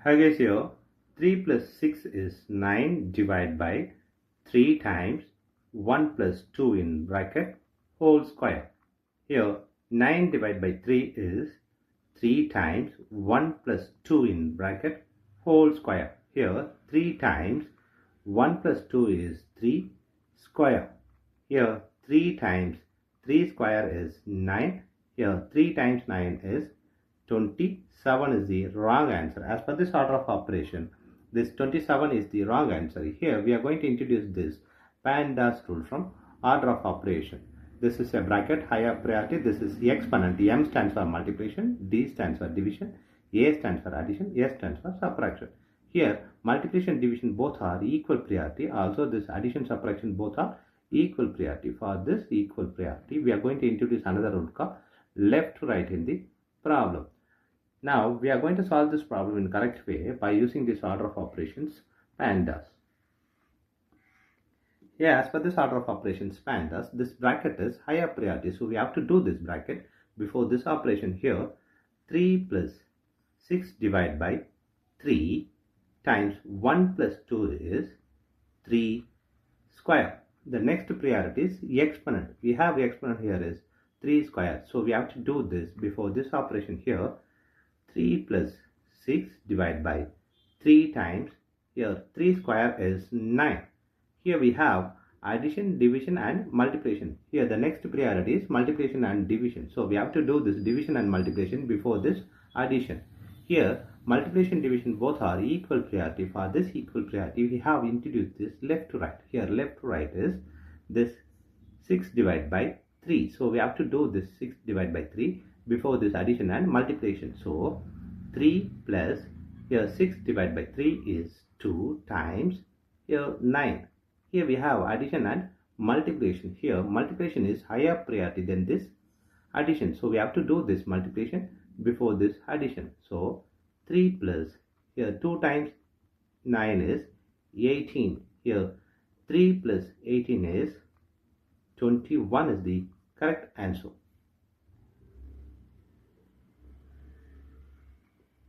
Hi guys, here 3 plus 6 is 9 divided by 3 times 1 plus 2 in bracket whole square. Here 9 divided by 3 is 3 times 1 plus 2 in bracket whole square. Here 3 times 1 plus 2 is 3 square. Here 3 times 3 square is 9. Here 3 times 9 is 27 is the wrong answer. As per this order of operation, this 27 is the wrong answer. Here we are going to introduce this PEMDAS rule from order of operation. This is a bracket, higher priority. This is exponent. M stands for multiplication, D stands for division, A stands for addition, S stands for subtraction. Here multiplication, division both are equal priority. Also this addition, subtraction both are equal priority. For this equal priority, we are going to introduce another rule called left to right in the problem. Now we are going to solve this problem in correct way by using this order of operations PEMDAS. Here, as per this order of operations PEMDAS, this bracket is higher priority, so we have to do this bracket before this operation. Here 3 plus 6 divided by 3 times 1 plus 2 is 3 square. The next priority is exponent. We have exponent here is 3 square, so we have to do this before this operation. Here 3 plus 6 divided by 3 times, here 3 square is 9. Here we have addition, division and multiplication. Here the next priority is multiplication and division. So we have to do this division and multiplication before this addition. Here multiplication, division both are equal priority. For this equal priority, we have introduced this left to right. Here left to right is this 6 divided by 3. So we have to do this 6 divided by 3 before this addition and multiplication. So 3 plus, here 6 divided by 3 is 2 times, here 9. Here we have addition and multiplication. Here multiplication is higher priority than this addition. So we have to do this multiplication before this addition. So 3 plus, here 2 times 9 is 18. Here 3 plus 18 is 21 is the correct answer.